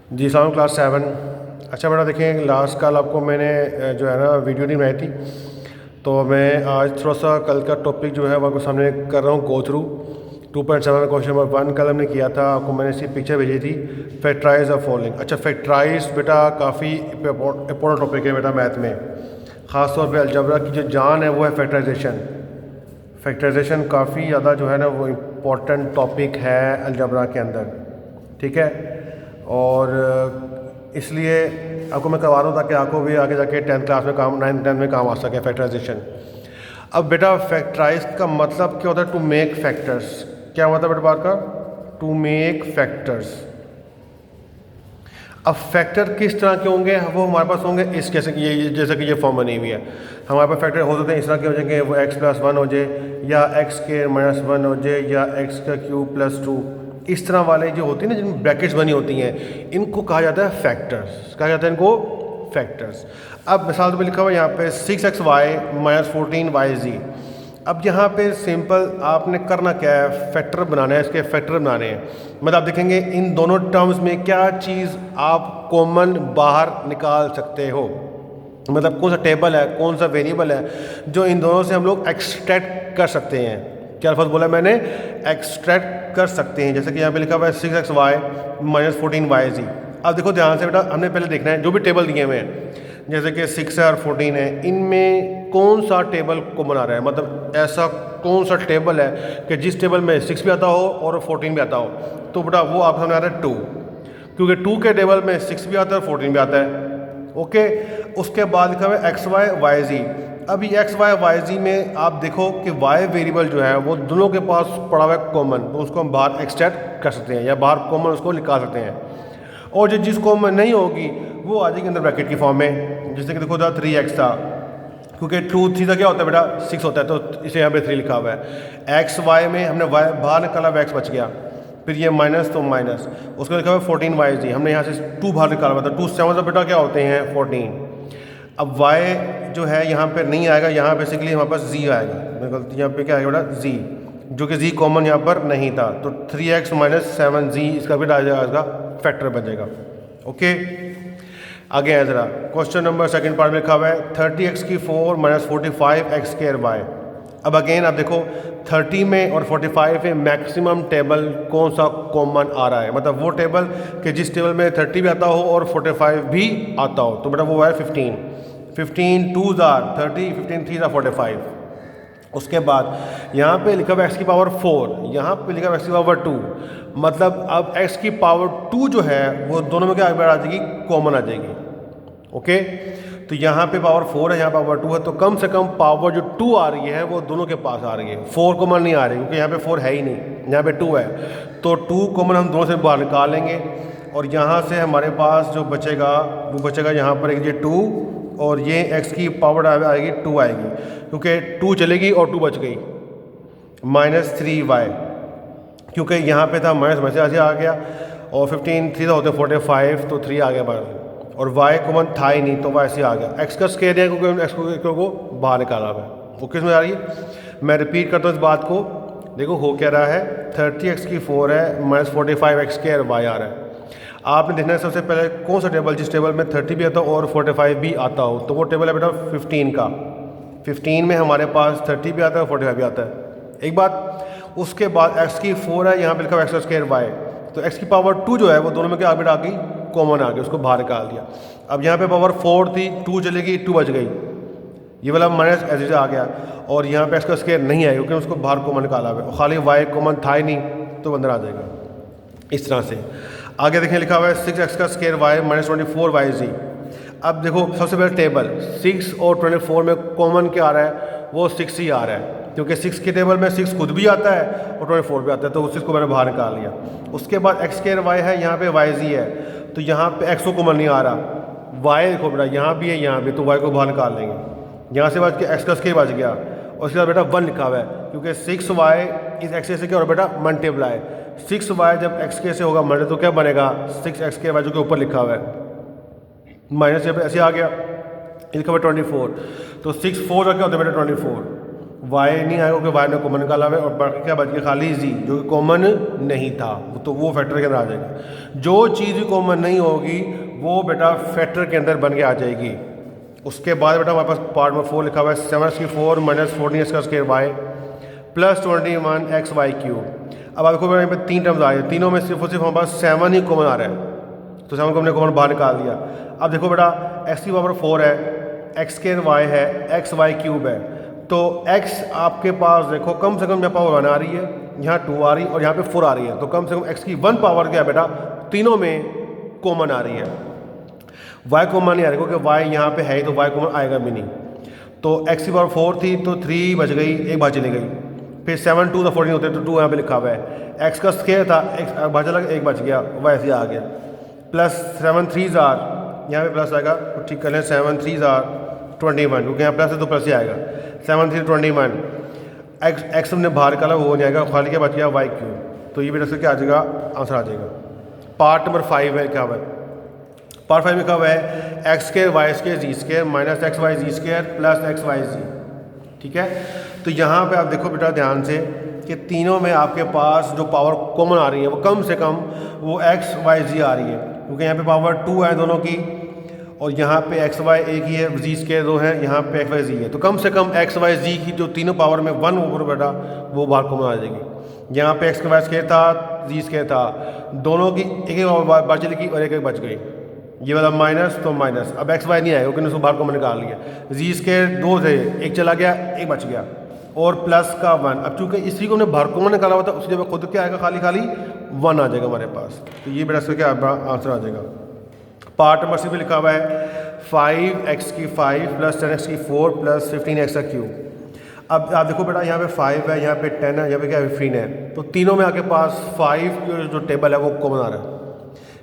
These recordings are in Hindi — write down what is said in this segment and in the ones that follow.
जी सलाम क्लास 7। अच्छा बेटा देखें, लास्ट कल आपको मैंने जो है ना वीडियो नहीं बनाई थी, तो मैं आज थोड़ा सा कल का टॉपिक जो है वो आपको सामने कर रहा हूँ गो थ्रू 2.7 क्वेश्चन नंबर 1 कल हमने किया था, आपको मैंने इसकी पिक्चर भेजी थी। Factorise of following. अच्छा फैक्टराइज बेटा काफ़ी इंपॉर्टेंट टॉपिक है बेटा मैथ में, ख़ासतौर पे अलजबरा की जो जान है वो है फैक्टराइजेशन। फैक्टराइजेशन काफ़ी ज़्यादा जो है ना वो इम्पोर्टेंट टॉपिक है अलजबरा के अंदर, ठीक है। और इसलिए आपको मैं करवा रहा हूँ ताकि आपको भी आगे जाके 10th क्लास में काम 9th 10th में काम आ सके फैक्टराइजेशन। अब बेटा फैक्टराइज का मतलब क्या होता है? To make factors. क्या मतलब बेटा बात का? To make factors. अब फैक्टर किस तरह के होंगे? वो हमारे पास होंगे इस जैसे कि ये जैसे कि ये फॉर्म बनी हुई है। हमारे पास फैक्टर हो सकते हैं इस तरह के हो जाएंगे, वो x+1 हो जाए या x² -1 हो जाए या x³ +2। इस तरह वाले जो होती हैं ना, जिनमें ब्रैकेट्स बनी होती हैं, इनको कहा जाता है फैक्टर्स। कहा जाता है इनको फैक्टर्स। अब मिसाल तो लिखा हुआ है यहाँ पे 6xy - 14yz। अब यहाँ पे सिंपल आपने करना क्या है? फैक्टर बनाना है, इसके फैक्टर बनाने हैं। मतलब आप देखेंगे इन दोनों टर्म्स में क्या चीज़ आप कॉमन बाहर निकाल सकते हो, मतलब कौन सा टेबल है, कौन सा वेरिएबल है जो इन दोनों से हम लोग एक्सट्रैक्ट कर सकते हैं। क्या अल्फाज बोला मैंने? एक्सट्रैक्ट कर सकते हैं। जैसे कि यहाँ पे लिखा हुआ है 6xy - 14yz। अब देखो ध्यान से बेटा, हमने पहले देखना है जो भी टेबल दिए हुए हैं, जैसे कि 6 है और 14 है, इनमें कौन सा टेबल कॉमन आ रहा है। मतलब ऐसा कौन सा टेबल है कि जिस टेबल में 6 भी आता हो और 14 भी आता हो, तो बेटा वो आपके सामने आ रहा है 2, क्योंकि 2 के टेबल में 6 भी आता है और 14 भी आता है। ओके, उसके बाद लिखा हुआ है xy yz। अब ये xy yz में आप देखो कि y वेरिएबल जो है वो दोनों के पास पड़ा हुआ है कॉमन, तो उसको हम बाहर एक्सट्रैक्ट कर सकते हैं या बाहर कॉमन उसको निकाल सकते हैं। और जो जिस कॉमन नहीं होगी वो आ जाएगी अंदर ब्रैकेट की फॉर्म में। जैसे कि देखो था 3x था, क्योंकि 2 3 का क्या होता है बेटा 6 होता है, तो इसे यहाँ पे 3 लिखा हुआ है। xy में हमने y बाहर निकाला, x बच गया, फिर ये माइनस तो माइनस, उसको लिखा हुआ है 14yz। हमने यहाँ से 2 बाहर निकाला हुआ था, 2 7 बेटा क्या होते हैं 14। अब y जो है यहाँ पे नहीं आएगा, यहाँ बेसिकली हमारे पास z आएगा। मेरी गलती, यहाँ पे क्या आएगा बेटा z, जो कि z कॉमन यहाँ पर नहीं था, तो 3x - 7z इसका भी आ जाएगा, इसका फैक्टर बन जाएगा। ओके, आगे है ज़रा क्वेश्चन नंबर सेकंड पार्ट में लिखा हुआ है 30x⁴ - 45x²y। अब अगेन आप देखो 30 में और 45 में मैक्सिमम टेबल कौन सा कॉमन आ रहा है, मतलब वो टेबल कि जिस टेबल में 30 भी आता हो और 45 भी आता हो, तो बेटा वो है 15। 15 2s are 30, 15 3s are 45। उसके बाद यहाँ पे लिखा हुआ x⁴, यहाँ पे लिखा हुआ x⁴2, मतलब अब x⁴2 जो है वो दोनों में क्या आ जाएगी, कॉमन आ जाएगी। ओके, तो यहाँ पे पावर 4 है, यहाँ पावर 2 है, तो कम से कम पावर जो 2 आ रही है वो दोनों के पास आ रही है। 4 कॉमन नहीं आ रही, क्योंकि यहाँ पे 4 है ही नहीं, यहाँ पे 2 है, तो 2 कॉमन हम दोनों से बाहर निकालेंगे। और यहाँ से हमारे पास जो बचेगा वो बचेगा यहाँ पर एक ये 2, और ये x⁴ आएगी 2 आएगी, क्योंकि 2 चलेगी और 2 बच गई, -3y, क्योंकि यहाँ पे था माइनस ऐसे आ गया, और 15 3 होते 45, तो 3 आ गया बाहर, और y कॉमन था ही नहीं, तो y ऐसे आ गया। x का स्क्वायर है क्योंकि x को बाहर निकाला हुआ है। ओके, इसमें आ रही है? मैं रिपीट करता हूँ इस बात को, देखो हो क्या रहा है, 30x⁴ है - 45x²y आ रहा है। आपने देखना है सबसे पहले कौन सा टेबल, जिस टेबल में 30 भी आता हो और 45 भी आता हो, तो वो टेबल है बेटा 15 का। 15 में हमारे पास 30 भी आता है और 45 भी आता है। एक बात, उसके बाद x⁴ है, यहाँ पे लिखा हुआ x²y, तो x⁴2 जो है वो दोनों में क्या बेटा आ गई, कॉमन आ गई, उसको बाहर निकाल दिया। अब यहाँ पे पावर 4 थी, 2 चलेगी, 2 बच गई, ये वाला माइनस ऐसे आ गया, और यहाँ पे x² नहीं आएगा क्योंकि उसको बाहर कॉमन निकाला हुआ है, खाली y कॉमन था ही नहीं, तो अंदर आ जाएगा इस तरह से। आगे देखें लिखा हुआ है 6x² - 24yz। अब देखो सबसे पहले टेबल 6 और 24 में कॉमन क्या आ रहा है, वो 6 ही आ रहा है, क्योंकि 6 के टेबल में 6 खुद भी आता है और 24 भी आता है, तो उस 6 को मैंने बाहर निकाल लिया। उसके बाद x² है, यहाँ पे yz है, तो यहाँ पे x को कॉमन नहीं आ रहा, y देखो बेटा यहाँ भी है, यहाँ भी, तो y को बाहर निकाल लेंगे। यहाँ से बच के x² बच गया, और उसके बाद बेटा 1 लिखा हुआ है, क्योंकि 6y इस x से क्या हो रहा है बेटा, मल्टीप्लाई। 6y जब x से होगा मल्टीप्लाई, तो क्या बनेगा 6x² जो कि ऊपर लिखा हुआ है, माइनस यहाँ पे ऐसे आ गया, लिखा हुआ 24, तो 6 4 क्या होता है बेटा 24, वाई नहीं आएगा क्योंकि वाई ने कॉमन निकाला हुआ है, और बाकी क्या बच गया खाली जी जो कि कॉमन नहीं था, तो वो फैक्टर के अंदर आ जाएगा। जो चीज़ भी कॉमन नहीं होगी वो बेटा फैक्टर के अंदर बन के आ जाएगी। उसके बाद बेटा हमारे पास पार्ट में 4 लिखा हुआ है 7x4 minus 14x² y plus 21 x y cube. अब आप देखो यहाँ पे 3 टर्म्स आ रहे हैं, तीनों में सिर्फ और सिर्फ हमारे पास 7 ही कॉमन आ रहा है, तो 7 को हमने कॉमन बाहर निकाल दिया। अब देखो बेटा x⁴ है, x² वाई है, एक्स वाई क्यूब है, तो x आपके पास देखो कम से कम यहाँ पावर 1 आ रही है, यहाँ 2 आ रही है और यहाँ पे 4 आ रही है, तो कम से कम x की 1 पावर क्या है बेटा, तीनों में कॉमन आ रही है। y कॉमन नहीं आ रही क्योंकि y यहाँ पे है तो y कॉमन आएगा भी नहीं। तो x⁴ थी तो 3 बच गई, एक बार चली गई, फिर 7 2 14 होते तो 2 यहाँ पे लिखा हुआ है, x² था, x बचा लगा, एक बच गया, वैसे आ गया, प्लस 7 3s यहाँ पे प्लस आएगा, तो ठीक कर लें 7 3s 21 क्योंकि यहाँ प्लस है तो प्लस ही आएगा, 7 3 21 x हमने बाहर निकाला वो हो जाएगा, खाली क्या बच गया वाई क्यूब। तो ये बेटा से क्या आ जाएगा, आंसर आ जाएगा। पार्ट नंबर 5 है, क्या हुआ है पार्ट 5 में क्या हुआ है x² y² z² minus X Y z² plus X Y Z. ठीक है, तो यहाँ पे आप देखो बेटा ध्यान से कि तीनों में आपके पास जो पावर कॉमन आ रही है वो कम से कम वो एक्स वाई जी आ रही है, क्योंकि यहाँ पे पावर 2 है दोनों की, और यहाँ पे एक्स वाई एक ही है, z² 2 है, यहाँ पे एक्स वाई जी है, तो कम से कम एक्स वाई जी की जो तीनों पावर में 1 ऊपर बेटा वो बाहर कॉमन आ जाएगी। यहाँ पे x² था, z² था, दोनों की एक एक बच लिखी और एक एक बच गई, ये वाला माइनस तो माइनस, अब एक्स वाई नहीं आएगा क्योंकि उसको बाहर कॉमन निकाल लिया, z² 2 थे, एक चला गया एक बच गया, और प्लस का 1, अब चूंकि इसी को हमने बाहर कॉमन निकाला हुआ था उसी जगह खुद क्या आएगा, खाली खाली 1 आ जाएगा हमारे पास। तो ये बेटा क्या आंसर आ जाएगा। पार्ट नंबर 6 में लिखा हुआ है 5x⁵ plus 10x⁴ plus 15x⁵। अब आप देखो बेटा यहाँ पे 5 है, यहाँ पे 10 है, यहाँ पे क्या 15 है, तो तीनों में आपके पास 5 जो टेबल है वो कॉमन आ रहा है।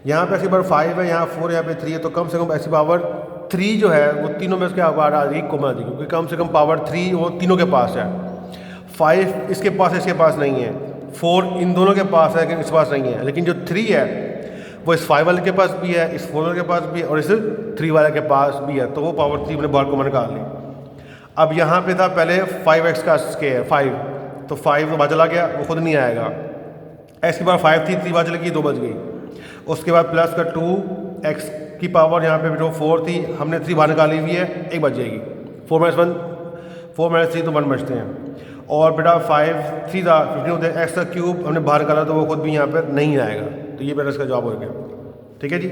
यहाँ पे x⁵ है, यहाँ 4, यहाँ पे 3 है, तो कम से कम x⁵ जो है वो तीनों में क्या आ रही है, कॉमन आ जाएगी, क्योंकि कम से कम पावर 3 वो तीनों के पास है। 5 इसके पास है, इसके पास नहीं है, 4 इन दोनों के पास है लेकिन इसके पास नहीं है, लेकिन जो 3 है वो इस 5 वाले के पास भी है, इस 4 वाले के पास भी है और इस 3 वाले के पास भी है, तो वो पावर 3 अपने बाहर कॉमन निकाल ली। अब यहाँ पे था पहले 5x² 5, तो 5 तो बाहर चला गया, वो खुद नहीं आएगा, x की पावर 5 थी, 3 बाहर चली गई, 2 बच गई, उसके बाद प्लस का 2x की पावर यहाँ पे बेटो 4 थी, हमने 3 बाहर निकाली हुई है, एक बच जाएगी, 4 - 1 4 - 3 तो 1 बचते हैं, और बेटा 5 3 था 15 होते हैं, x³ हमने बाहर निकाला तो वो खुद भी यहाँ पर नहीं आएगा, तो ये बेटा इसका जवाब हो गया। ठीक है जी,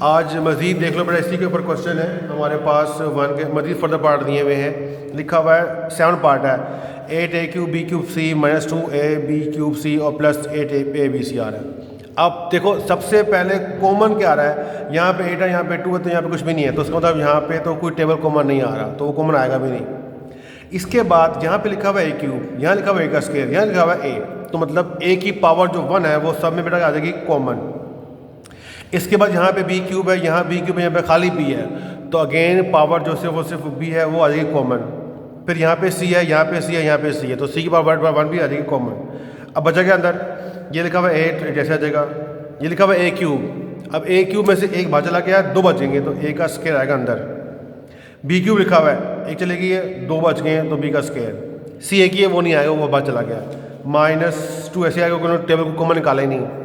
आज मज़ीद देख लो बेटा, इसी के ऊपर क्वेश्चन है हमारे पास 1 के मज़ीद फर्दर पार्ट दिए हुए हैं, लिखा हुआ है 7 पार्ट है, 8a³ b³ c minus 2ab³ c और प्लस 8ab c आ रहा है। अब देखो सबसे पहले कॉमन क्या आ रहा है, यहाँ पे 8 है, यहाँ पे 2 है, तो यहाँ पे कुछ भी नहीं है, तो उसका मतलब यहाँ पे तो कोई टेबल कॉमन नहीं आ रहा, तो वो कॉमन आएगा भी नहीं। इसके बाद यहाँ पे लिखा हुआ है a³, यहाँ लिखा हुआ है a², यहाँ लिखा हुआ है a, तो मतलब a की पावर जो 1 है वो सब में बेटा आ जाएगी कॉमन। इसके बाद यहाँ पे b³ है, यहाँ b³ है, यहाँ पे खाली b है, तो अगेन पावर जो सिर्फ b है वो आ जाएगी कॉमन। फिर यहाँ पे c है, यहाँ पे c है, यहाँ पे c है, तो c की पावर 1 भी आ जाएगी कॉमन। अब बचा के अंदर ये लिखा हुआ है 8 जैसे आ जाएगा, ये लिखा हुआ है a³, अब a³ में से एक बाहर चला गया, 2 बचेंगे, तो a का स्क्वायर आएगा अंदर। b³ लिखा हुआ है, एक चलेगी है, 2 बच गए तो b का स्क्वायर, c एक ही है वो नहीं आएगा, वो बाहर चला गया, -2 ऐसे आएगा क्योंकि टेबल को कॉमन निकाला ही नहीं।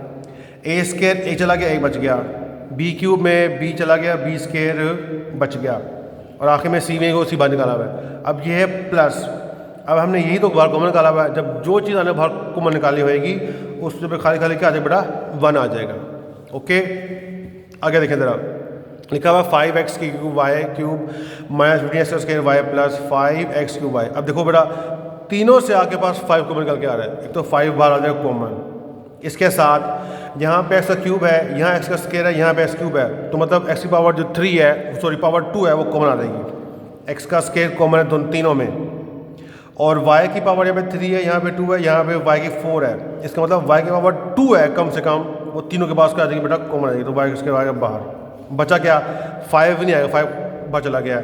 a² एक चला गया, एक बच गया, b³ में b चला गया, b² बच गया, और आखिर में c में उसी बाहर निकाला हुआ है। अब ये है प्लस, अब हमने यही तो बाहर कॉमन निकाला हुआ है, जब जो चीज़ आने बाहर कॉमन निकाली होएगी उस पे खाली खाली क्या आ जाएगा बेटा 1 आ जाएगा। ओके, आगे देखें ज़रा, लिखा हुआ 5x³ y³ minus 15x² y plus 5x³ y। अब देखो बेटा तीनों से आपके पास 5 कॉमन निकल के आ रहा है, एक तो 5 बाहर आ जाएगा कॉमन, इसके साथ यहाँ पे x³ है, यहाँ x² है, यहाँ पे x³ है, तो मतलब x की पावर जो 3 है, सॉरी पावर 2 है वो कॉमन आ जाएगी, x² कॉमन है दोनों तीनों में, और y की पावर यहाँ पे 3 है, यहाँ पे 2 है, यहाँ पे y की 4 है, इसका मतलब y की पावर 2 है कम से कम, वो तीनों के पास क्या आ जाएगी बेटा कॉमन आ जाएगी, तो y इसके आएगा बाहर, बचा क्या 5 नहीं आएगा, 5 बाहर चला गया,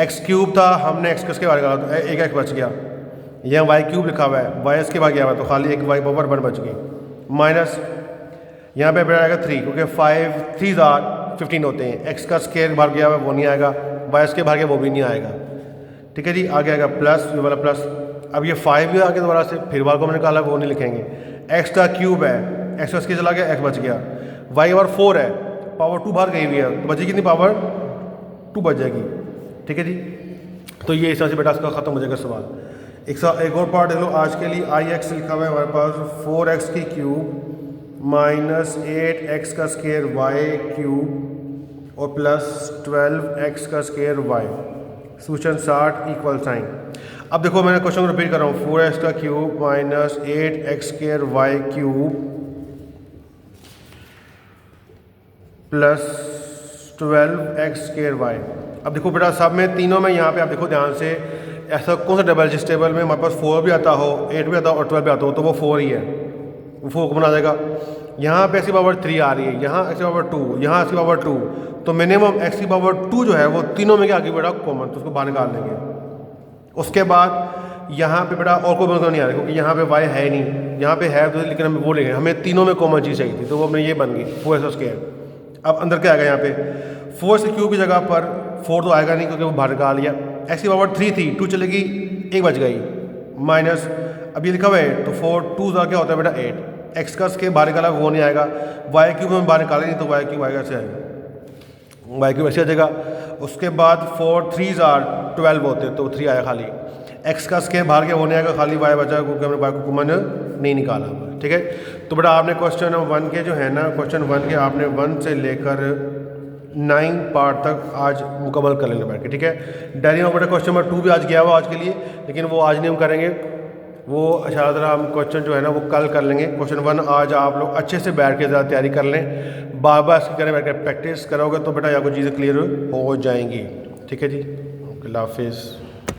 x³ था, हमने x के बाहर निकाला तो एक x बच गया, यहाँ y³ लिखा हुआ है, y इसके बाहर गया हुआ तो खाली एक y पावर 1 बच गई, माइनस यहाँ पे बेटा आएगा 3, क्योंकि 5 3 15 होते हैं, x का स्क्वायर बाहर गया हुआ वो नहीं आएगा, y इसके बाहर गया वो भी नहीं आएगा। ठीक है जी, आगे आएगा प्लस, ये वाला प्लस, अब ये 5 भी आ गया दोबारा से, फिर वाई को मैंने निकाला वो नहीं लिखेंगे। एक्स का क्यूब है, एक्स बच के चला गया, एक्स बच गया। वाई ओवर 4 है, पावर 2 बाहर गई हुई है, तो बची कितनी पावर 2 बच जाएगी। ठीक है जी, तो ये इस तरह से बेटा इसका ख़त्म हो जाएगा सवाल। एक और पार्ट देख लो आज के लिए। आई एक्स लिखा हुआ है हमारे पास 4x की क्यूब माइनस 8x का स्केयर वाई क्यूब और प्लस 12x का square y, solution 60 equal sign. अब देखो मैंने क्वेश्चन को रिपीट कर रहा हूँ, 4x का cube minus 8x square y cube plus 12x square y. अब देखो बेटा सब में तीनों में यहाँ पे आप देखो ध्यान से, ऐसा कौन सा डबल जिस टेबल में हमारे पास 4 भी आता हो, 8 भी आता हो और 12 भी आता हो, तो वो 4 ही है, वो 4 को बना जाएगा। यहाँ पे एक्स की पावर 3 आ रही है, यहाँ एक्स की पावर 2, यहाँ एक्स की पावर 2, तो मिनिमम एक्स की पावर 2 जो है वो तीनों में क्या आगे बेटा कॉमन, तो उसको बाहर निकाल लेंगे। उसके बाद यहाँ पे बेटा और कोई मतलब नहीं आ रहा, क्योंकि यहाँ पे वाई है नहीं, यहाँ पे है तो लेकिन हम वो लेंगे, हमें तीनों में कॉमन चीज़ चाहिए थी, तो वो अपने ये बन गई 4x स्क्वायर। अब अंदर क्या आएगा यहाँ पे 4 से क्यूब की जगह पर 4 तो आएगा नहीं क्योंकि वो बाहर निकाल लिया। एक्स की पावर 3 थी, 2 चलेगी, 1 बच गई, माइनस अब ये लिखा हुआ है तो 4 2 क्या होता है बेटा 8, एक्स का स्केयर बाहर निकाला वो नहीं आएगा, वाई क्यूब में बाहर निकाले नहीं तो वाई क्यूब आएगा, ऐसे आएगा, वाई क्यूब ऐसे आ जाएगा। उसके बाद 4 3 12 होते तो 3 आया खाली, एक्स का स्केयर बाहर के वो नहीं आएगा, खाली वाई बचा क्योंकि हमने वाई को कॉमन नहीं निकाला। ठीक है, तो बेटा आपने क्वेश्चन 1 के जो है ना, क्वेश्चन 1 के आपने 1 से लेकर 9 पार्ट तक आज मुकम्मल कर लेना बैठ के। ठीक है, डायरी में बेटा क्वेश्चन नंबर 2 भी आज गया हुआ आज के लिए, लेकिन वो आज नहीं हम करेंगे, वो शायद हम क्वेश्चन जो है ना वो कल कर लेंगे। क्वेश्चन 1 आज आप लोग अच्छे से बैठ के ज़्यादा तैयारी कर लें, बार बार इसकी करें, बैठ के प्रैक्टिस करोगे तो बेटा आपको चीज़ें क्लियर हो जाएंगी। ठीक है जी, अल्लाह हाफिज़।